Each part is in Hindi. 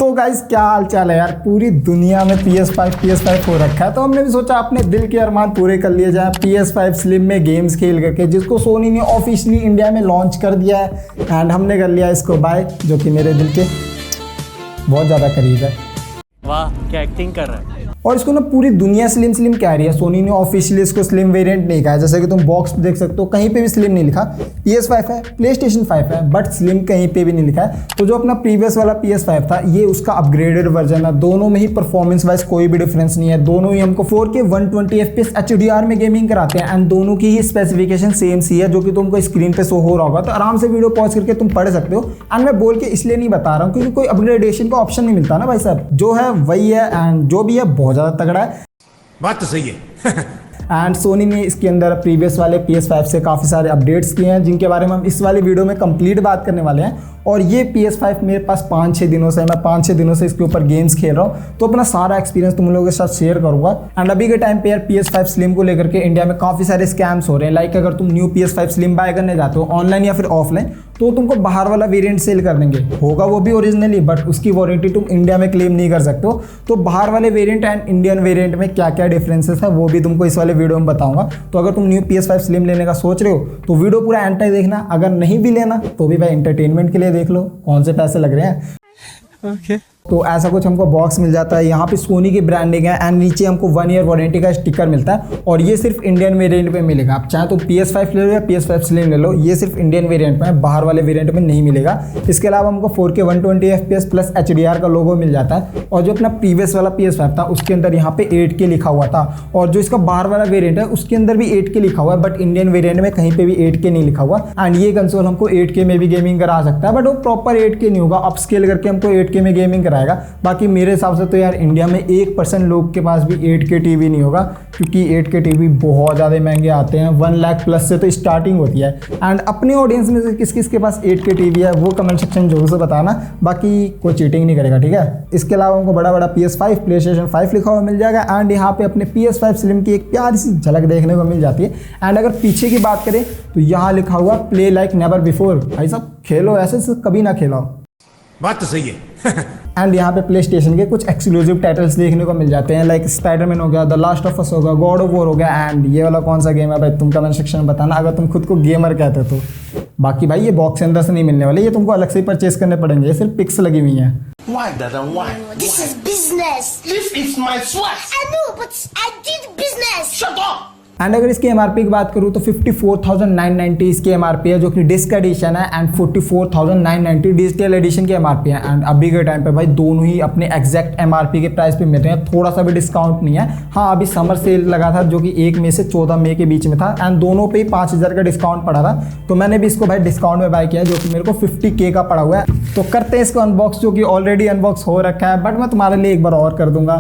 तो गाइस क्या हाल चाल है यार। पूरी दुनिया में PS5 हो रखा है, तो हमने भी सोचा अपने दिल के अरमान पूरे कर लिए जाए PS5 स्लिम में गेम्स खेल करके, जिसको सोनी ने ऑफिशियली इंडिया में लॉन्च कर दिया है। एंड हमने कर लिया इसको बाय, जो कि मेरे दिल के बहुत ज़्यादा करीब है। वाह क्या एक्टिंग कर रहा है। और इसको ना पूरी दुनिया स्लिम कह रही है। सोनी ने ऑफिशियली इसको स्लिम वेरिएंट नहीं कहा है, जैसे कि तुम बॉक्स पे देख सकते हो, कहीं पे भी स्लिम नहीं लिखा। PS5 है, PlayStation 5 है, बट स्लिम कहीं पे भी नहीं लिखा है। तो जो अपना प्रीवियस वाला PS5 था, ये उसका अपग्रेडेड वर्जन है। दोनों में ही परफॉर्मेंस वाइज कोई भी डिफरेंस नहीं है। दोनों ही हमको 4K 120 FPS HDR में गेमिंग कराते हैं। एंड दोनों की ही स्पेसिफिकेशन सेम सी है, जो कि तुमको स्क्रीन पे शो हो रहा होगा। तो आराम से वीडियो पॉज करके तुम पढ़ सकते हो। एंड मैं बोल के इसलिए नहीं बता रहा हूँ क्योंकि कोई अपग्रेडेशन का ऑप्शन नहीं मिलता ना भाई साहब। जो है वही है, एंड जो भी है बहुत ज़्यादा तगड़ा है। बात तो सही है। एंड सोनी ने इसके अंदर प्रीवियस वाले PS5 से काफ़ी सारे अपडेट्स किए हैं, जिनके बारे में हम इस वाले वीडियो में कंप्लीट बात करने वाले हैं। और ये PS5 मेरे पास 5-6 दिनों से, मैं 5-6 दिनों से इसके ऊपर गेम्स खेल रहा हूँ, तो अपना सारा एक्सपीरियंस तुम लोगों के साथ शेयर करूँगा। एंड अभी के टाइम पे यार PS5 स्लिम को लेकर के इंडिया में काफ़ी सारे स्कैम्स हो रहे हैं। लाइक अगर तुम न्यू PS5 स्लिम बाय करने जाते हो ऑनलाइन या फिर ऑफलाइन, तो तुमको बाहर वाला वेरिएंट सेल कर देंगे, होगा वो भी ओरिजिनली, बट उसकी वारंटी तुम इंडिया में क्लेम नहीं कर सकते हो। तो बाहर वाले वेरिएंट एंड इंडियन वेरिएंट में क्या क्या डिफरेंसेस है, वो भी तुमको इस वाले वीडियो में बताऊंगा। तो अगर तुम न्यू PS5 स्लिम लेने का सोच रहे हो तो वीडियो पूरा एंड तक देखना। अगर नहीं भी लेना तो भी भाई एंटरटेनमेंट के लिए देख लो, कौन से पैसे लग रहे हैं। ओके तो ऐसा कुछ हमको बॉक्स मिल जाता है। यहाँ पे सोनी की ब्रांडिंग है एंड नीचे हमको 1 ईयर वारंटी का स्टिकर मिलता है। और ये सिर्फ इंडियन वेरिएंट में मिलेगा। आप चाहे तो PS5 ले लो या PS5 स्लिम ले लो, ये सिर्फ इंडियन वेरिएंट में है, बाहर वाले वेरिएंट में नहीं मिलेगा। इसके अलावा हमको 4K 120 FPS प्लस HDR का लोगो मिल जाता है। और जो अपना प्रीवियस वाला PS5 था उसके अंदर यहाँ पे 8K लिखा हुआ था। और जो इसका बाहर वाला वेरिएंट है उसके अंदर भी 8K लिखा हुआ है, बट इंडियन वेरिएंट में कहीं पे भी 8K नहीं लिखा हुआ। एंड ये कंसोल हमको 8K में भी गेमिंग करा सकता है, बट वो प्रॉपर 8K नहीं होगा, अपस्केल करके हमको 8K में गेमिंग कराएगा। बाकी मेरे हिसाब से तो यार इंडिया में 1% लोग के पास भी 8K टीवी नहीं होगा, क्योंकि 8K टीवी बहुत ज़्यादा महंगे आते हैं। 1 लाख प्लस से तो स्टार्टिंग होती है। एंड अपने ऑडियंस में से किस किस के पास 8K टीवी है वो कमेंट सेक्शन में जरूर से बताना। बाकी कोई चीटिंग नहीं करेगा, ठीक है। इसके अलावा हमको बड़ा बड़ा PS5 PlayStation 5 लिखा हुआ मिल जाएगा। एंड यहाँ पे अपने PS5 स्लिम की एक प्यारी सी झलक देखने को मिल जाती है। एंड अगर पीछे की बात करें तो यहाँ लिखा हुआ प्ले लाइक नेवर बिफोर। भाई साहब खेलो ऐसे कभी ना खेलो। बात तो सही है। एंड यहाँ पे PlayStation के कुछ एक्सक्लूसिव टाइटल्स देखने को मिल जाते हैं, लाइक स्पाइडरमैन हो गया, द लास्ट ऑफ अस होगा, गॉड ऑफ वॉर हो गया। एंड ये वाला कौन सा गेम है भाई, तुम कमेंट सेक्शन में बताना अगर तुम खुद को गेमर कहते हो तो। बाकी भाई ये बॉक्स के अंदर से नहीं मिलने वाले, ये तुमको अलग से ही परचेस करने पड़ेंगे। ये सिर्फ पिक्स लगी हुई हैं। Why, Dada? Why? This is business. This is my sweat. I know, but I did business. Shut up. And अगर इसकी MRP की बात करूँ तो 54,990 इसकी MRP है, जो कि डिस्क एडिशन है। एंड 44,990 डिजिटल एडिशन की MRP है। एंड अभी के टाइम पे भाई दोनों ही अपने एग्जैक्ट MRP के प्राइस पे मिल रहे हैं, थोड़ा सा भी डिस्काउंट नहीं है। हाँ अभी समर सेल लगा था, जो कि 1 मई से 14 मई के बीच में था। एंड दोनों पे ही 5,000 का डिस्काउंट पड़ा था, तो मैंने भी इसको भाई डिस्काउंट में बाय किया, जो कि मेरे को 50K का पड़ा हुआ है। तो करते हैं इसको अनबॉक्स, जो कि ऑलरेडी अनबॉक्स हो रखा है, बट मैं तुम्हारे लिए एक बार और कर दूंगा।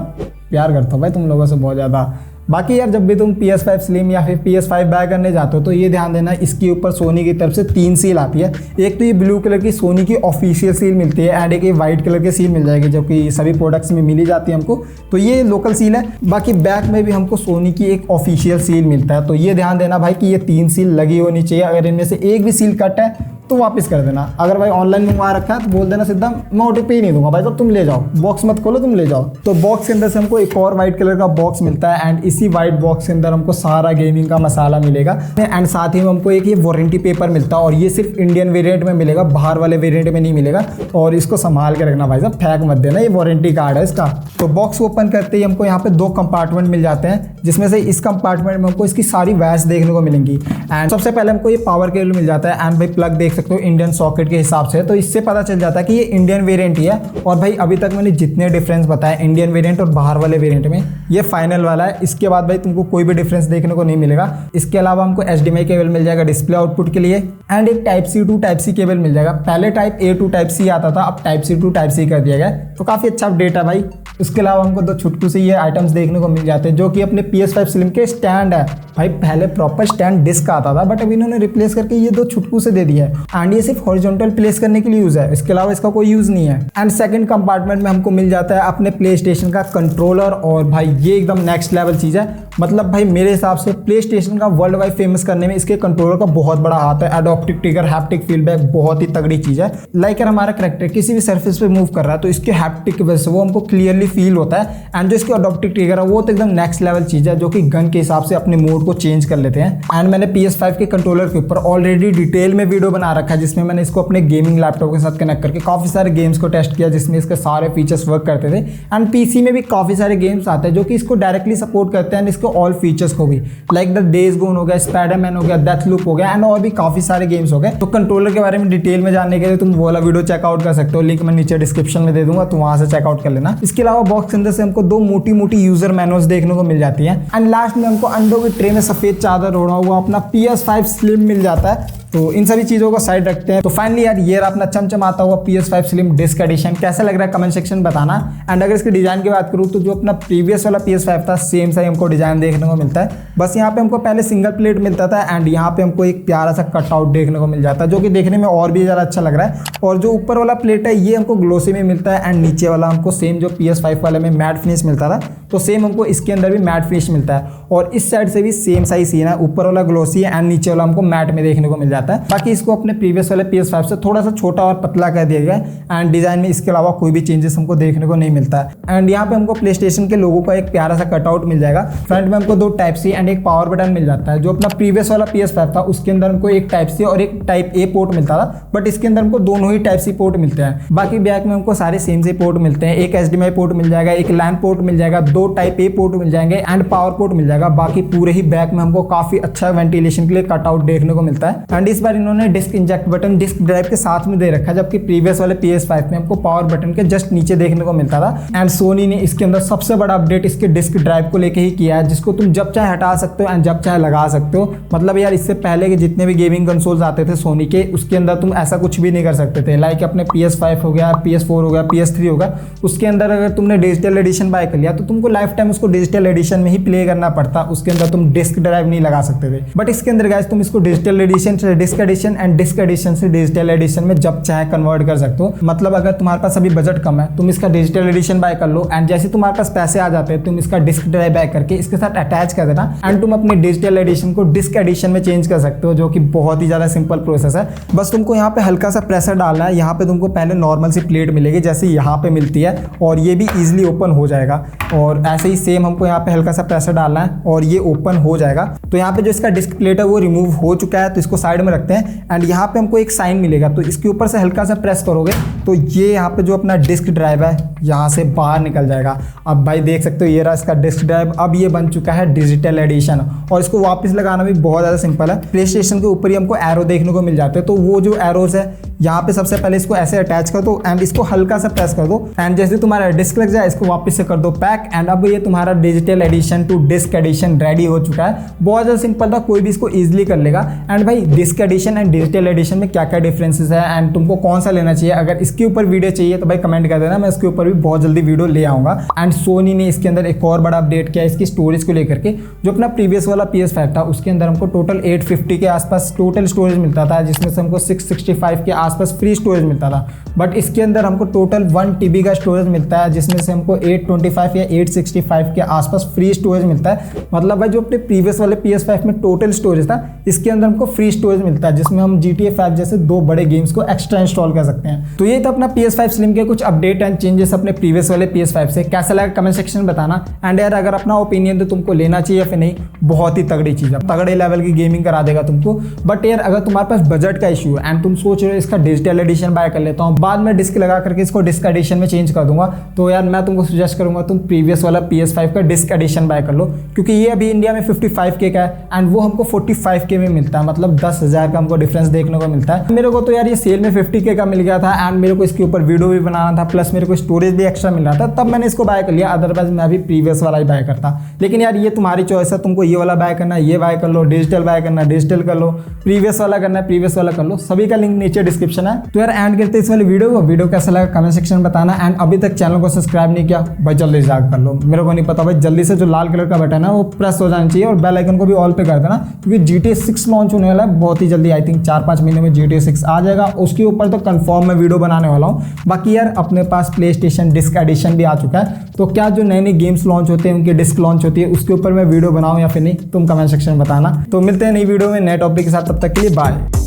प्यार करता हूँ भाई तुम लोगों से बहुत ज़्यादा। बाकी यार जब भी तुम PS5 स्लिम या फिर PS5 बाय करने जाते हो तो ये ध्यान देना, इसके ऊपर सोनी की तरफ से 3 सील आती है। एक तो ये ब्लू कलर की सोनी की ऑफिशियल सील मिलती है, एंड एक ये वाइट कलर की सील मिल जाएगी, जो कि सभी प्रोडक्ट्स में मिली जाती है हमको। तो ये लोकल सील है। बाकी बैक में भी हमको सोनी की एक ऑफिशियल सील मिलता है। तो ये ध्यान देना भाई कि ये 3 सील लगी होनी चाहिए। अगर इनमें से एक भी सील कट है तो वापस कर देना। अगर भाई ऑनलाइन मंगवा रखा है तो बोल देना सीधा, मैं OTP ही नहीं दूंगा भाई, तो तुम ले जाओ, बॉक्स मत खोलो, तुम ले जाओ। तो बॉक्स के अंदर से हमको एक और वाइट कलर का बॉक्स मिलता है। एंड इसी वाइट बॉक्स के अंदर हमको सारा गेमिंग का मसाला मिलेगा। एंड साथ ही में हमको एक ये वारंटी पेपर मिलता है, और ये सिर्फ इंडियन वेरिएंट में मिलेगा, बाहर वाले वेरिएंट में नहीं मिलेगा। और इसको संभाल के रखना भाई साहब, फेंक मत देना, ये वारंटी कार्ड है इसका। तो बॉक्स ओपन करते ही हमको यहाँ पे 2 कंपार्टमेंट मिल जाते हैं, जिसमें से इस कंपार्टमेंट में हमको इसकी सारी वैस देखने को मिलेंगी। एंड सबसे पहले हमको ये पावर केबल मिल जाता है। एंड भाई प्लग देख सकते हो इंडियन सॉकेट के हिसाब से, तो इससे पता चल जाता है कि ये इंडियन वेरिएंट ही है। और भाई अभी तक मैंने जितने डिफरेंस बताए इंडियन वेरिएंट और बाहर वाले वेरिएंट में, ये फाइनल वाला है। इसके बाद भाई तुमको कोई भी डिफरेंस देखने को नहीं मिलेगा। इसके अलावा हमको HDMI केबल मिल जाएगा डिस्प्ले आउटपुट के लिए। एंड एक Type-C to Type-C केबल मिल जाएगा। पहले Type-A to Type-C आता था, अब Type-C to Type-C कर दिया गया, तो काफ़ी अच्छा अपडेट है भाई। इसके अलावा हमको 2 छुटकू से ये आइटम्स देखने को मिल जाते हैं, जो कि अपने PS5 स्लिम के स्टैंड है। भाई पहले प्रॉपर स्टैंड डिस्क आता था, बट अब इन्होंने रिप्लेस करके ये 2 छुटकू से दे दिया है। एंड ये सिर्फ हॉरिजॉन्टल प्लेस करने के लिए यूज है, इसके अलावा इसका कोई यूज नहीं है। एंड सेकंड कंपार्टमेंट में हमको मिल जाता है अपने PlayStation का कंट्रोलर। और भाई ये एकदम नेक्स्ट लेवल चीज़ है। मतलब भाई मेरे हिसाब से प्ले स्टेशन का वर्ल्ड वाइड फेमस करने में इसके कंट्रोलर का बहुत बड़ा हाथ है। एडॉप्टिक ट्रिगर, हैप्टिक फीडबैक बहुत ही तगड़ी चीज़ है। लाइक यार हमारा कैरेक्टर किसी भी सरफेस पे मूव कर रहा है तो इसके हैप्टिक की वजह से वो हमको क्लियरली फील होता है। एंड जो इसके एडॉप्टिक ट्रिगर है वो तो एकदम नेक्स्ट लेवल चीज़ है जो कि गन के हिसाब से अपने मोड को चेंज कर लेते हैं। एंड मैंने PS5 के कंट्रोलर के ऊपर ऑलरेडी डिटेल में वीडियो बना रखा है जिसमें मैंने इसको अपने गेमिंग लैपटॉप के साथ कनेक्ट करके काफ़ी सारे गेम्स को टेस्ट किया जिसमें इसके सारे फीचर्स वर्क करते थे। एंड PC में भी काफ़ी सारे गेम्स आते हैं जो कि इसको डायरेक्टली सपोर्ट करते हैं एंड इसके ऑल फीचर्स को भी, लाइक द डेज गोन हो गया, स्पाइडरमैन हो गया, डेथ लूप हो गया एंड और भी काफ़ी सारे गेम्स हो गए। तो कंट्रोलर के बारे में डिटेल में जानने के लिए तुम वो वाला वीडियो चेकआउट कर सकते हो, लिंक मैं नीचे डिस्क्रिप्शन में दे दूंगा, तो वहाँ से चेकआउट कर लेना। इसके अलावा बॉक्स के अंदर से हमको 2 मोटी मोटी यूजर मैनुअल्स देखने को मिल जाती है एंड लास्ट में हमको अंडों की ट्रे में सफ़ेद चादर ओढ़ा हुआ अपना PS5 स्लिम मिल जाता है। तो इन सभी चीज़ों को साइड रखते हैं। तो फाइनली यार ये रहा अपना चमचमाता हुआ PS5 स्लिम डिस्क एडिशन। कैसा लग रहा है कमेंट सेक्शन बताना। एंड अगर इसके डिज़ाइन की बात करूँ तो जो अपना प्रीवियस वाला PS5 था सेम सा ही हमको डिज़ाइन देखने को मिलता है। बस यहाँ पे हमको पहले सिंगल प्लेट मिलता था एंड यहाँ पे हमको एक प्यारा सा कटआउट देखने को मिल जाता है जो कि देखने में और भी ज़्यादा अच्छा लग रहा है। और जो ऊपर वाला प्लेट है ये हमको ग्लोसी में मिलता है एंड नीचे वाला हमको सेम जो PS5 वाले में मैट फिनिश मिलता था तो सेम हमको इसके अंदर भी मैट फिनिश मिलता है। और इस साइड से भी सेम सा ही सीन है, ऊपर वाला ग्लोसी है एंड नीचे वाला हमको मैट में देखने को मिल जाता है। बाकी इसको अपने प्रीवियस वाले PS5 से थोड़ा सा छोटा और पतला कर दिया गया है एंड डिजाइन में इसके अलावा कोई भी चेंजेस हमको देखने को नहीं मिलता है। एंड यहाँ पे हमको प्ले स्टेशन के लोगों का एक प्यारा सा कटआउट मिल जाएगा। फ्रंट में हमको 2 Type-C एंड एक पावर बटन मिल जाता है। जो अपना प्रीवियस वाला PS5 था उसके अंदर हमको एक Type-C और एक Type-A पोर्ट मिलता था, बट इसके अंदर हमको दोनों ही Type-C पोर्ट मिलते हैं। बाकी बैक में हमको सारे सेम से पोर्ट मिलते हैं। एक HDMI पोर्ट मिल जाएगा, एक LAN पोर्ट मिल जाएगा, 2 Type-A पोर्ट मिल जाएंगे एंड पावर पोर्ट मिल जाएगा। बाकी पूरे ही बैक में हमको काफी अच्छा वेंटिलेशन के लिए कटआउट देखने को मिलता है। एंड इस बार इन्होंने disc inject button disc drive के साथ में दे रखा है, जबकि प्रीवियस वाले PS5 में हमको पावर बटन के जस्ट नीचे देखने को मिलता था। एंड सोनी ने इसके अंदर सबसे बड़ा अपडेट इसके डिस्क ड्राइव को लेके ही किया है, जिसको तुम जब चाहे हटा सकते हो एंड जब चाहे लगा सकते हो। मतलब यार इससे पहले के जितने भी गेमिंग कंसोल्स आते थे सोनी के, उसके अंदर तुम ऐसा कुछ भी नहीं कर सकते थे। लाइक अपने PS5 हो गया, PS4 हो गया, PS3 हो गया, उसके अंदर अगर तुमने डिजिटल एडिशन बाय कर लिया तो तुमको लाइफ टाइम उसको डिजिटल एडिशन में ही प्ले करना पड़ता, उसके अंदर तुम डिस्क ड्राइव नहीं लगा सकते थे। बट इसके अंदर गाइस तुम इसको डिजिटल एडिशन से disc edition and disc edition से डिजिटल एडिशन में जब चाहे कन्वर्ट कर सकते हो। मतलब अगर तुम्हारे पास अभी बजट कम है तुम इसका डिजिटल एडिशन बाय कर लो एंड जैसे तुम्हारे पास पैसे आ जाते हैं तुम इसका डिस्क ड्राइव बाय करके इसके साथ अटैच कर देना एंड तुम अपने डिजिटल एडिशन को डिस्क एडिशन में चेंज कर सकते हो, जो कि बहुत ही ज़्यादा सिंपल प्रोसेस है। बस तुमको यहाँ पे हल्का सा प्रेशर डालना है। यहाँ पे तुमको पहले नॉर्मल सी प्लेट मिलेगी जैसे यहाँ पे मिलती है और ये भी ईजिली ओपन हो जाएगा। और ऐसे ही सेम हमको यहाँ पे हल्का सा प्रेशर डालना है और ये ओपन हो जाएगा। तो यहाँ पे जो इसका डिस्क प्लेट है वो रिमूव हो चुका है, तो इसको साइड में रखते हैं। एंड यहाँ पे हमको एक साइन मिलेगा, तो इसके ऊपर से हल्का सा प्रेस करोगे तो ये यहाँ पे जो अपना डिस्क ड्राइव है यहाँ से बाहर निकल जाएगा। अब भाई देख सकते हो ये रहा इसका डिस्क ड्राइव। अब ये बन चुका है डिजिटल एडिशन और इसको वापस लगाना भी बहुत ज़्यादा सिंपल है। प्ले स्टेशन के ऊपर ही हमको एरो देखने को मिल जाते हैं, तो वो जो एरोज है यहाँ पे सबसे पहले इसको ऐसे अटैच कर दो एंड इसको हल्का सा प्रेस कर दो एंड जैसे तुम्हारा डिस्क लग जाए इसको वापस से कर दो पैक। एंड अब ये तुम्हारा digital edition to disc edition ready हो चुका है। बहुत ज़्यादा सिंपल था, कोई भी इसको ईजिली कर लेगा। एंड भाई disc edition and digital edition में क्या क्या डिफरेंसेस है एंड तुमको कौन सा लेना चाहिए, अगर इसके ऊपर वीडियो चाहिए तो भाई कमेंट कर देना, मैं इसके ऊपर भी बहुत जल्दी वीडियो ले आऊँगा। एंड सोनी ने इसके अंदर एक और बड़ा अपडेट किया इसकी स्टोरेज को लेकर के। जो अपना प्रीवियस वाला PS5 था उसके अंदर हमको टोटल 850 के आसपास टोटल स्टोरेज मिलता था, जिसमें से हमको 665 के आसपास फ्री स्टोरेज मिलता था। बट इसके अंदर हमको टोटल 1 TB का स्टोरेज मिलता है, जिसमें से हमको 825 या 865 के आसपास फ्री स्टोरेज मिलता है। मतलब भाई जो अपने प्रीवियस वाले PS5 में टोटल स्टोरेज था इसके अंदर हमको फ्री स्टोरेज मिलता है, जिसमें हम GTA 5 जैसे 2 बड़े गेम्स को एक्स्ट्रा इंस्टॉल कर सकते हैं। तो ये था अपना PS5 स्लिम के कुछ अपडेट एंड चेंजेस अपने प्रीवियस वाले PS5 से। कैसा लगा कमेंट सेक्शन में बताना। एंड यार अगर अपना ओपिनियन तो तुमको लेना चाहिए या फिर नहीं, बहुत ही तगड़ी चीज़ है, तगड़े लेवल की गेमिंग करा देगा तुमको। बट यार अगर तुम्हारे पास बजट का इशू है एंड तुम सोच रहे हो इसका डिजिटल एडिशन बाय कर लेता हूँ, बाद में डिस्क लगा करके इसको डिस्क एडिशन में चेंज कर दूंगा, तो यार मैं तुमको सजेस्ट करूंगा तुम प्रीवियस वाला PS5 का डिस्क एडिशन बाय कर लो, क्योंकि ये अभी इंडिया में 55K का है एंड वो हमको 45K में मिलता है। मतलब 10,000 का हमको डिफरेंस देखने को मिलता है। मेरे को तो यार ये सेल में 50K का मिल गया था एंड मेरे को इसके ऊपर वीडियो भी बनाना था, प्लस मेरे को स्टोरेज भी एक्स्ट्रा मिल रहा था, तब मैंने इसको बाय कर लिया। अदरवाइज मैं भी प्रीवियस वाला ही बाय करता। लेकिन यार ये तुम्हारी चॉइस है, तुमको ये वाला बाय करना है ये बाय कर लो, डिजिटल बाय करना है डिजिटल कर लो, प्रीवियस वाला करना है प्रीवियस वाला कर लो। सभी का लिंक नीचे डिस्क्रिप्शन है। तो यार एंड करते इस वाली वीडियो कैसा लगा कमेंट सेक्शन में बताना। एंड अभी तक चैनल को सब्सक्राइब नहीं किया भाई जल्दी से कर लो, मेरे को नहीं पता भाई, जल्दी से जो लाल कलर का बटन है वो प्रेस हो जाना चाहिए और बेल आइकन को भी ऑल पे कर देना, क्योंकि GTA 6 लॉन्च होने वाला है बहुत ही जल्दी आई थिंक 4-5 महीने में GTA 6 आ जाएगा। उसके ऊपर तो कंफर्म मैं वीडियो बनाने वाला हूँ। बाकी यार अपने पास प्ले स्टेशन डिस्क एडिशन भी आ चुका है, तो क्या जो नए नए गेम्स लॉन्च होते हैं उनकी डिस्क लॉन्च होती है उसके ऊपर मैं वीडियो बनाऊँ या फिर नहीं, तुम कमेंट सेक्शन में बताना। तो मिलते हैं नई वीडियो में नए टॉपिक के साथ, तब तक के लिए बाय।